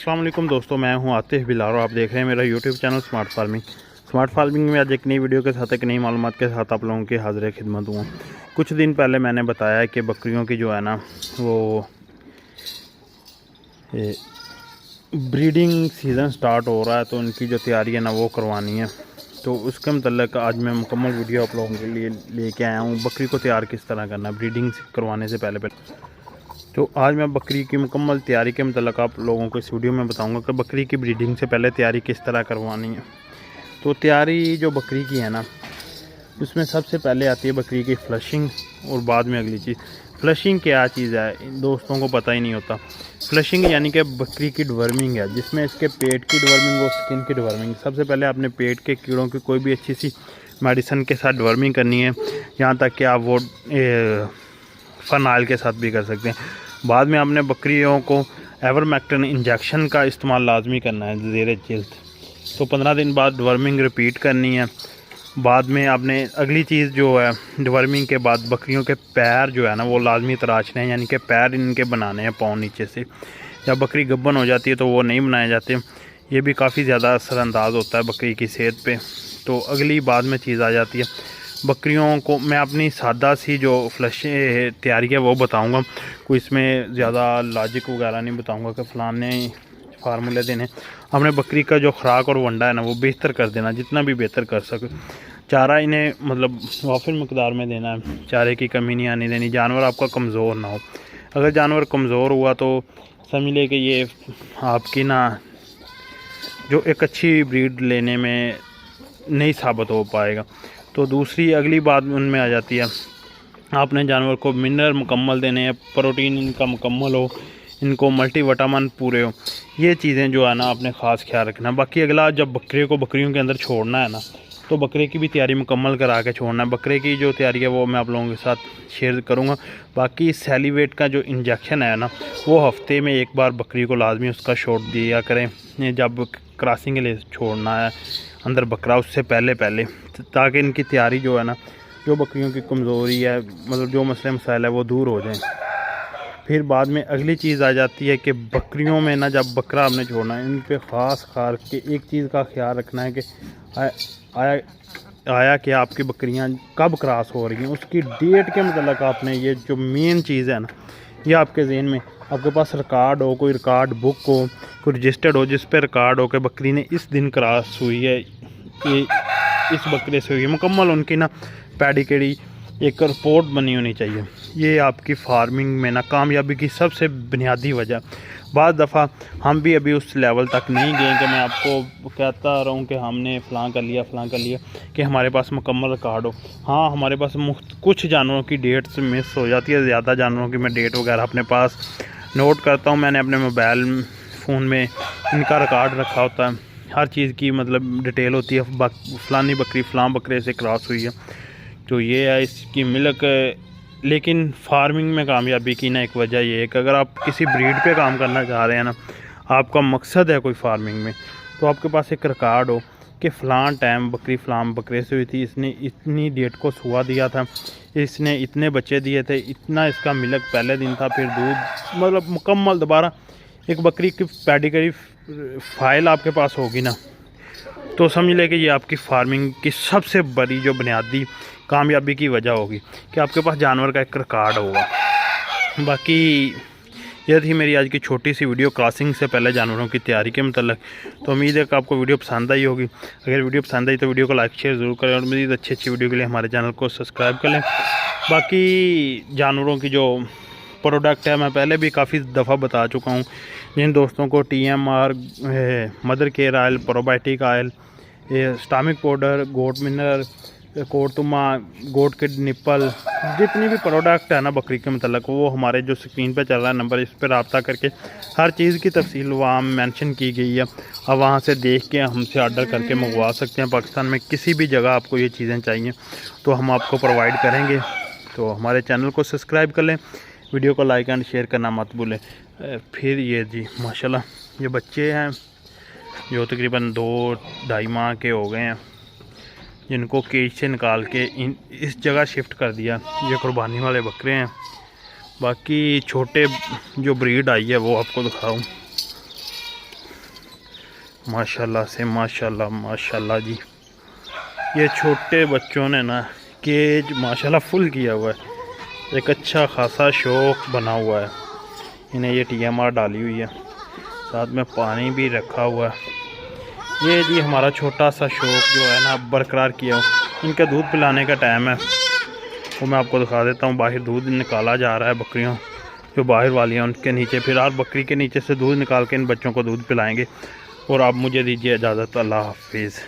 अस्सलाम वालेकुम दोस्तों, मैं हूं आतिफ बिलार और आप देख रहे हैं मेरा यूट्यूब चैनल स्मार्ट फार्मिंग में आज एक नई वीडियो के साथ एक नई मालूमात के साथ आप लोगों की हाज़िर खिदमत हूँ। कुछ दिन पहले मैंने बताया कि बकरियों की जो है ना वो ब्रीडिंग सीज़न स्टार्ट हो रहा है, तो उनकी जो तैयारी है ना वो करवानी है। तो उसके मतलब आज मैं मुकम्मल वीडियो आप लोगों के लिए लेके आया हूँ। बकरी को तैयार किस तरह करना है ब्रीडिंग करवाने से पहले। तो आज मैं बकरी की मुकम्मल तैयारी के मतलब आप लोगों को इस वीडियो में बताऊंगा कि बकरी की ब्रीडिंग से पहले तैयारी किस तरह करवानी है। तो तैयारी जो बकरी की है ना, उसमें सबसे पहले आती है बकरी की फ्लशिंग और बाद में अगली चीज़। फ्लशिंग क्या चीज़ है दोस्तों को पता ही नहीं होता। फ्लशिंग यानी कि बकरी की डिवर्मिंग है, जिसमें इसके पेट की डिवर्मिंग और स्किन की डिवर्मिंग। सबसे पहले आपने पेट के कीड़ों की कोई भी अच्छी सी मेडिसिन के साथ डिवर्मिंग करनी है, यहाँ तक कि आप वो फनाइल के साथ भी कर सकते हैं। बाद में आपने बकरियों को एवरमेक्टिन इंजेक्शन का इस्तेमाल लाजमी करना है ज़ेरे जिल्द। तो 15 दिन बाद डिवर्मिंग रिपीट करनी है। बाद में आपने अगली चीज़ जो है, डिवर्मिंग के बाद बकरियों के पैर जो है ना वो लाजमी तराशने हैं, यानी कि पैर इनके बनाने हैं पाँव नीचे से। जब बकरी गब्बन हो जाती है तो वो नहीं बनाए जाते। ये भी काफ़ी ज़्यादा असरअंदाज होता है बकरी की सेहत पे। तो अगली बाद में चीज़ आ जाती है बकरियों को मैं अपनी सादा सी जो फ्लश तैयारी है वो बताऊंगा। कोई इसमें ज़्यादा लॉजिक वगैरह नहीं बताऊंगा कि फ़लाने फार्मूले देने। हमने बकरी का जो खुराक और वंडा है ना वो बेहतर कर देना, जितना भी बेहतर कर सके। चारा इन्हें मतलब वाफिर मकदार में देना है, चारे की कमी नहीं आने देनी, जानवर आपका कमज़ोर ना हो। अगर जानवर कमज़ोर हुआ तो समझ ले कि ये आपकी ना जो एक अच्छी ब्रीड लेने में नहीं साबित हो पाएगा। तो दूसरी अगली बात उनमें आ जाती है, आपने जानवर को मिनरल मुकम्मल देने हैं, प्रोटीन इनका मुकम्मल हो, इनको मल्टीविटामिन पूरे हो। ये चीज़ें जो है ना आपने ख़ास ख्याल रखना। बाकी अगला जब बकरे को बकरियों के अंदर छोड़ना है ना, तो बकरे की भी तैयारी मुकम्मल करा के छोड़ना है। बकरे की जो तैयारी है वो मैं आप लोगों के साथ शेयर करूँगा। बाकी सेलिवेट का जो इंजेक्शन है ना वो हफ्ते में एक बार बकरी को लाजमी उसका शॉट दिया करें, जब क्रॉसिंग के लिए छोड़ना है अंदर बकरा उससे पहले ताकि इनकी तैयारी जो है ना, जो बकरियों की कमज़ोरी है मतलब जो मसले मसाइल है वो दूर हो जाएं। फिर बाद में अगली चीज़ आ जाती है कि बकरियों में ना जब बकरा आपने छोड़ना है, इन पे ख़ास के एक चीज़ का ख्याल रखना है कि आया कि आपकी बकरियां कब क्रॉस हो रही हैं, उसकी डेट के मतलब आपने ये जो मेन चीज़ है ना ये आपके जहन में, आपके पास रिकॉर्ड हो, कोई रिकॉर्ड बुक हो, कोई रजिस्टर्ड हो जिस पर रिकॉर्ड हो कि बकरी ने इस दिन क्रॉस हुई है, ये इस बकरे से हुई है। मुकम्मल उनकी ना पेडिग्री एक रिपोर्ट बनी होनी चाहिए। ये आपकी फार्मिंग में ना कामयाबी की सबसे बुनियादी वजह। बाद दफ़ा हम भी अभी उस लेवल तक नहीं गए कि मैं आपको कहता रहूं कि हमने फ़लाँ कर लिया कि हमारे पास मुकम्मल रिकॉर्ड हो। हाँ, हमारे पास कुछ जानवरों की डेट्स मिस हो जाती है, ज़्यादा जानवरों की मैं डेट वगैरह अपने पास नोट करता हूँ। मैंने अपने मोबाइल फ़ोन में इनका रिकॉर्ड रखा होता है, हर चीज़ की मतलब डिटेल होती है। फ़लानी बकरी फ़लाँ बकरे से क्रॉस हुई है, तो ये है इसकी मिल्क। लेकिन फार्मिंग में कामयाबी की ना एक वजह ये है कि अगर आप किसी ब्रीड पे काम करना चाह रहे हैं ना, आपका मकसद है कोई फार्मिंग में, तो आपके पास एक रिकॉर्ड हो कि फ़लाँ टाइम बकरी फ़लाँ बकरे से हुई थी, इसने इतनी डेट को सुआ दिया था, इसने इतने बच्चे दिए थे, इतना इसका मिल्क पहले दिन था, फिर दूध मतलब मुकम्मल दोबारा एक बकरी की पेडिग्री फाइल आपके पास होगी ना, तो समझ ले कि ये आपकी फार्मिंग की सबसे बड़ी जो बुनियादी कामयाबी की वजह होगी कि आपके पास जानवर का एक रिकॉर्ड होगा। बाकी यह थी मेरी आज की छोटी सी वीडियो क्रॉसिंग से पहले जानवरों की तैयारी के मतलब। तो उम्मीद है कि आपको वीडियो पसंद आई होगी। अगर वीडियो पसंद आई तो वीडियो को लाइक शेयर ज़रूर करें और मज़ीद अच्छी वीडियो के लिए हमारे चैनल को सब्सक्राइब कर लें। बाकी जानवरों की जो प्रोडक्ट है मैं पहले भी काफ़ी दफ़ा बता चुका हूँ। जिन दोस्तों को TMR, mother care oil, probiotic oil, स्टामिक पाउडर, गोट मिनरल, कोटुमा, गोट के निप्पल, जितनी भी प्रोडक्ट है ना बकरी के मतलब वो हमारे जो स्क्रीन पे चल रहा है नंबर, इस पर रब्ता करके हर चीज़ की तफसील वहाँ मेंशन की गई है। अब वहाँ से देख के हमसे ऑर्डर करके मंगवा सकते हैं। पाकिस्तान में किसी भी जगह आपको ये चीज़ें चाहिए तो हम आपको प्रोवाइड करेंगे। तो हमारे चैनल को सब्सक्राइब कर लें, वीडियो को लाइक एंड शेयर करना मत भूलें। फिर ये जी माशाल्लाह ये बच्चे हैं जो तकरीबन 2-2.5 माह के हो गए हैं, जिनको केज से निकाल के इस जगह शिफ्ट कर दिया। ये कुर्बानी वाले बकरे हैं। बाकी छोटे जो ब्रीड आई है वो आपको दिखाऊं। माशाल्लाह से माशाल्लाह माशाल्लाह जी। ये छोटे बच्चों ने ना केज माशाल्लाह फुल किया हुआ है, एक अच्छा खासा शौक बना हुआ है। इन्हें ये TMR डाली हुई है, साथ में पानी भी रखा हुआ है। ये जी हमारा छोटा सा शौक जो है ना बरकरार किया हो। इनका दूध पिलाने का टाइम है, वो मैं आपको दिखा देता हूँ। बाहर दूध निकाला जा रहा है, बकरियों जो बाहर वाली हैं उनके नीचे, फिर आप बकरी के नीचे से दूध निकाल के इन बच्चों को दूध पिलाएंगे। और आप मुझे दीजिए इजाज़त, अल्लाह हाफिज़।